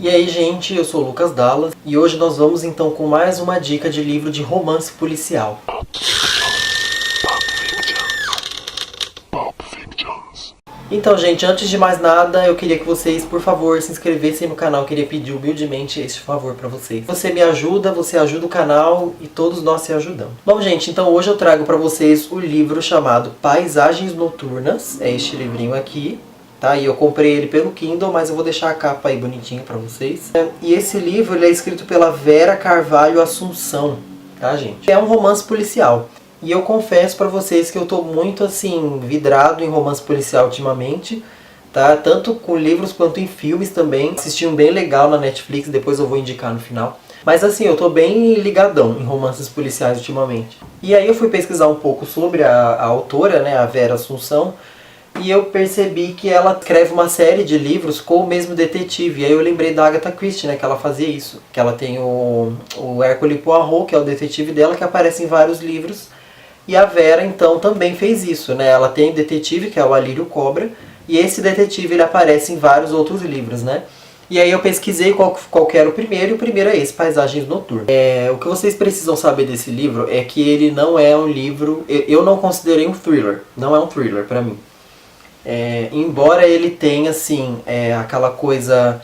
E aí, gente, eu sou o Lucas Dallas e hoje nós vamos então com mais uma dica de livro de romance policial. Então, gente, antes de mais nada, eu queria que vocês, por favor, se inscrevessem no canal. Eu queria pedir humildemente este favor pra vocês. Você me ajuda, você ajuda o canal e todos nós se ajudamos. Bom, gente, então hoje eu trago pra vocês o livro chamado Paisagens Noturnas. É este livrinho aqui. Tá? E eu comprei ele pelo Kindle, mas eu vou deixar a capa aí bonitinha pra vocês. E esse livro ele é escrito pela Vera Carvalho Assunção, tá, gente? É um romance policial. E eu confesso pra vocês que eu tô muito, assim, vidrado em romance policial ultimamente, tá? Tanto com livros quanto em filmes também. Assisti um bem legal na Netflix, depois eu vou indicar no final. Mas assim, eu tô bem ligadão em romances policiais ultimamente. E aí eu fui pesquisar um pouco sobre a autora, né, a Vera Assunção, e eu percebi que ela escreve uma série de livros com o mesmo detetive. E aí eu lembrei da Agatha Christie, né, que ela fazia isso. Que ela tem o Hercule Poirot, que é o detetive dela, que aparece em vários livros. E a Vera, então, também fez isso, né? Ela tem o detetive, que é o Alírio Cobra, e esse detetive ele aparece em vários outros livros, né? E aí eu pesquisei qual que era o primeiro, e o primeiro é esse, Paisagens Noturnas. O que vocês precisam saber desse livro é que ele não é um livro... Eu não considerei um thriller, não é um thriller pra mim. Embora ele tenha, assim, aquela coisa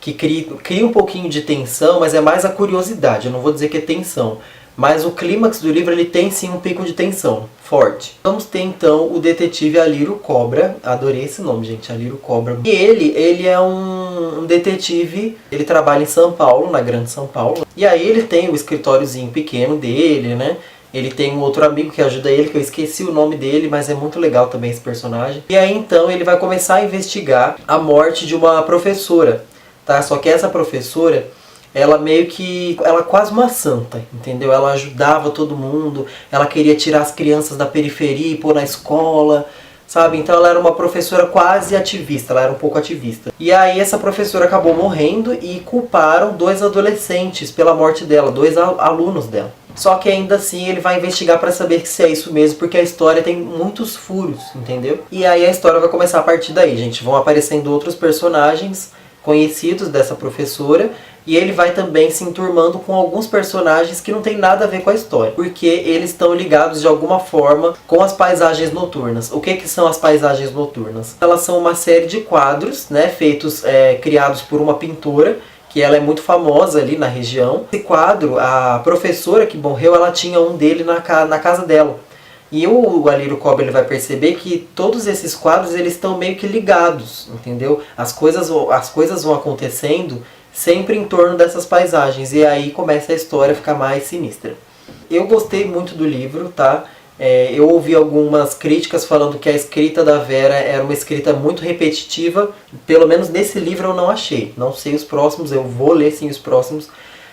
que cria um pouquinho de tensão, mas é mais a curiosidade, eu não vou dizer que é tensão. Mas o clímax do livro ele tem sim um pico de tensão forte. Vamos ter então o detetive Alírio Cobra. Adorei esse nome, gente, Alírio Cobra. E ele é um detetive, ele trabalha em São Paulo, na Grande São Paulo. E aí ele tem o escritóriozinho pequeno dele, né? Ele tem um outro amigo que ajuda ele, que eu esqueci o nome dele, mas é muito legal também esse personagem. E aí então ele vai começar a investigar a morte de uma professora, tá? Só que essa professora... ela meio que... ela é quase uma santa, entendeu? Ela ajudava todo mundo, ela queria tirar as crianças da periferia e pôr na escola, sabe? Então ela era uma professora quase ativista, ela era um pouco ativista. E aí essa professora acabou morrendo e culparam 2 adolescentes pela morte dela, 2 alunos dela. Só que ainda assim ele vai investigar pra saber se é isso mesmo, porque a história tem muitos furos, entendeu? E aí a história vai começar a partir daí, gente. Vão aparecendo outros personagens conhecidos dessa professora, e ele vai também se enturmando com alguns personagens que não tem nada a ver com a história, porque eles estão ligados de alguma forma com as paisagens noturnas. O que são as paisagens noturnas? Elas são uma série de quadros, né, criados por uma pintora, que ela é muito famosa ali na região. Esse quadro, a professora que morreu, ela tinha um dele na casa dela. E o Alírio Cobra ele vai perceber que todos esses quadros eles estão meio que ligados, entendeu? As coisas vão acontecendo sempre em torno dessas paisagens, e aí começa a história a ficar mais sinistra. Eu gostei muito do livro, tá? Eu ouvi algumas críticas falando que a escrita da Vera era uma escrita muito repetitiva, pelo menos nesse livro eu não achei. Não sei os próximos, eu vou ler sim os próximos,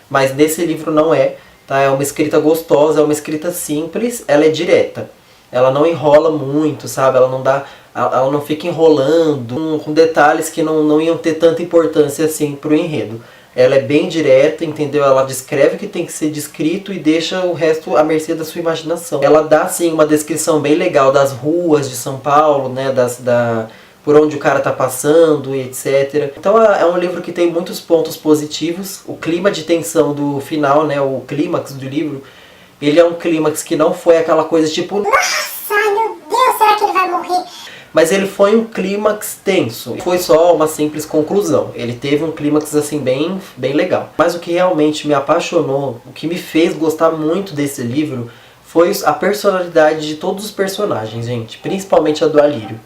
mas nesse livro não é. Tá? É uma escrita gostosa, é uma escrita simples, ela é direta. Ela não enrola muito, sabe? Ela não fica enrolando com detalhes que não iam ter tanta importância assim pro enredo. Ela é bem direta, entendeu? Ela descreve o que tem que ser descrito e deixa o resto à mercê da sua imaginação. Ela dá, sim, uma descrição bem legal das ruas de São Paulo, né? Por onde o cara tá passando e etc. Então é um livro que tem muitos pontos positivos. O clima de tensão do final, né? O clímax do livro, ele é um clímax que não foi aquela coisa tipo... nossa, meu Deus, será que ele vai morrer? Mas ele foi um clímax tenso. Foi só uma simples conclusão. Ele teve um clímax assim bem legal. Mas o que realmente me apaixonou, o que me fez gostar muito desse livro, foi a personalidade de todos os personagens, gente. Principalmente a do Alírio.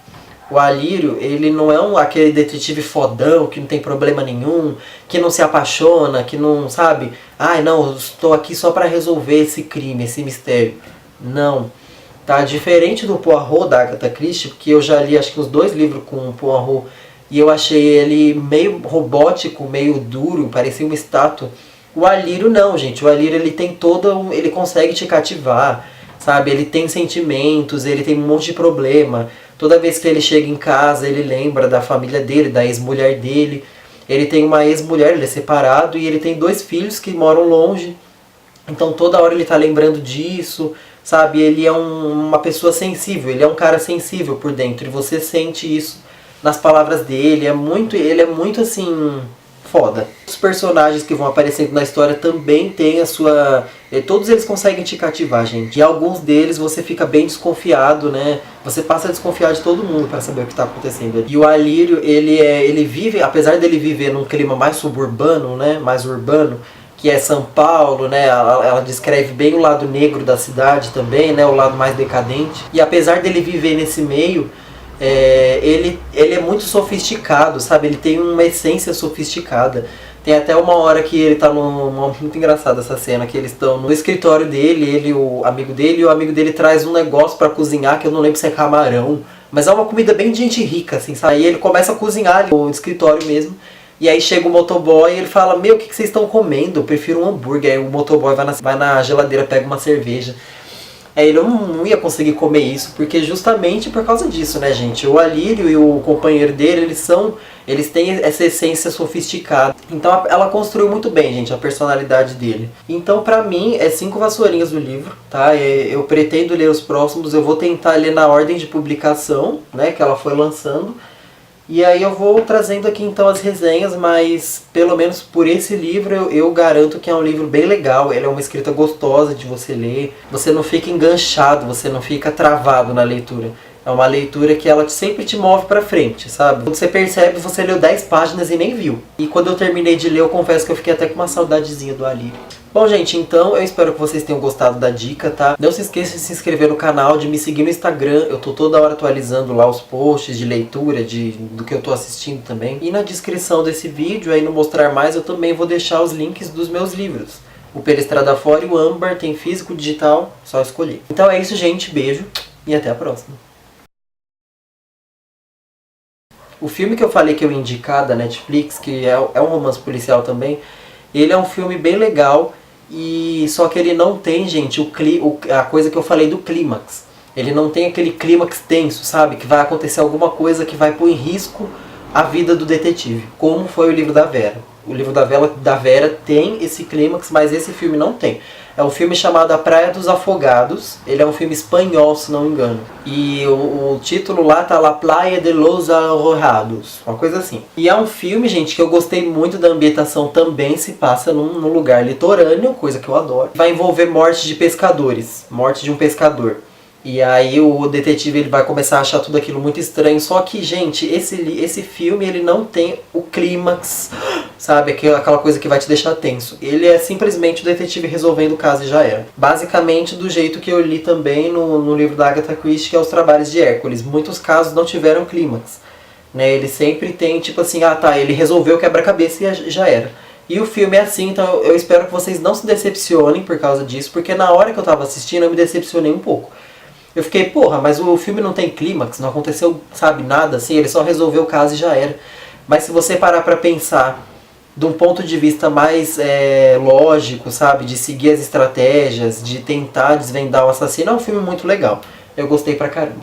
O Alírio, ele não é aquele detetive fodão, que não tem problema nenhum, que não se apaixona, que não, sabe? Ai, não, eu estou aqui só para resolver esse crime, esse mistério. Não. Tá? Diferente do Poirot, da Agatha Christie, que eu já li acho que uns 2 livros com o Poirot, e eu achei ele meio robótico, meio duro, parecia uma estátua. O Alírio não, gente. O Alírio, ele tem ele consegue te cativar, sabe? Ele tem sentimentos, ele tem um monte de problema. Toda vez que ele chega em casa, ele lembra da família dele, da ex-mulher dele. Ele tem uma ex-mulher, ele é separado, e ele tem 2 filhos que moram longe. Então toda hora ele tá lembrando disso, sabe? Ele é uma pessoa sensível, ele é um cara sensível por dentro. E você sente isso nas palavras dele. Ele é muito assim... foda. Os personagens que vão aparecendo na história também tem a sua... Todos eles conseguem te cativar, gente. E alguns deles você fica bem desconfiado, né? Você passa a desconfiar de todo mundo pra saber o que tá acontecendo. E o Alírio, ele vive, apesar dele viver num clima mais suburbano, né? Mais urbano, que é São Paulo, né? Ela descreve bem o lado negro da cidade também, né? O lado mais decadente. E apesar dele viver nesse meio... ele é muito sofisticado, sabe? Ele tem uma essência sofisticada. Tem até uma hora que ele tá muito engraçada essa cena, que eles estão no escritório dele, ele e o amigo dele, e o amigo dele traz um negócio pra cozinhar, que eu não lembro se é camarão, mas é uma comida bem de gente rica, assim, sabe? Aí ele começa a cozinhar ali no escritório mesmo, e aí chega o motoboy e ele fala, meu, o que vocês estão comendo? Eu prefiro um hambúrguer. Aí o motoboy vai na geladeira, pega uma cerveja. Aí ele não ia conseguir comer isso, porque justamente por causa disso, né, gente? O Alírio e o companheiro dele, eles têm essa essência sofisticada. Então ela construiu muito bem, gente, a personalidade dele. Então, pra mim, é 5 vassourinhas do livro, tá? Eu pretendo ler os próximos, eu vou tentar ler na ordem de publicação, né, que ela foi lançando. E aí eu vou trazendo aqui então as resenhas, mas pelo menos por esse livro eu garanto que é um livro bem legal. Ele é uma escrita gostosa de você ler, você não fica enganchado, você não fica travado na leitura. É uma leitura que ela sempre te move pra frente, sabe? Quando você percebe, você leu 10 páginas e nem viu. E quando eu terminei de ler, eu confesso que eu fiquei até com uma saudadezinha do Alírio. Bom, gente, então eu espero que vocês tenham gostado da dica, tá? Não se esqueça de se inscrever no canal, de me seguir no Instagram. Eu tô toda hora atualizando lá os posts de leitura, do que eu tô assistindo também. E na descrição desse vídeo, aí no Mostrar Mais, eu também vou deixar os links dos meus livros. O Pela Estrada Fora e o Âmbar tem físico, digital, só escolher. Então é isso, gente. Beijo e até a próxima. O filme que eu falei que eu ia indicar da Netflix, que é um romance policial também, ele é um filme bem legal. E só que ele não tem, gente, a coisa que eu falei do clímax. Ele não tem aquele clímax tenso, sabe? Que vai acontecer alguma coisa que vai pôr em risco a vida do detetive. Como foi o livro da Vera. O livro da Vera tem esse clímax, mas esse filme não tem. É um filme chamado A Praia dos Afogados. Ele é um filme espanhol, se não me engano. E o título lá tá La Playa de los Arrojados, uma coisa assim. E é um filme, gente, que eu gostei muito da ambientação. Também se passa num lugar litorâneo, coisa que eu adoro. Vai envolver morte de pescadores, morte de um pescador. E aí o detetive ele vai começar a achar tudo aquilo muito estranho. Só que, gente, esse filme ele não tem o clímax, sabe? Aquela coisa que vai te deixar tenso. Ele é simplesmente o detetive resolvendo o caso e já era. Basicamente do jeito que eu li também no livro da Agatha Christie, que é Os Trabalhos de Hércules. Muitos casos não tiveram clímax, né? Ele sempre tem tipo assim, ah tá, ele resolveu o quebra-cabeça e já era. E o filme é assim, então eu espero que vocês não se decepcionem por causa disso, porque na hora que eu tava assistindo eu me decepcionei um pouco. Eu fiquei, porra, mas o filme não tem clímax, não aconteceu, sabe, nada assim, ele só resolveu o caso e já era. Mas se você parar pra pensar de um ponto de vista mais lógico, sabe, de seguir as estratégias, de tentar desvendar o assassino, é um filme muito legal. Eu gostei pra caramba.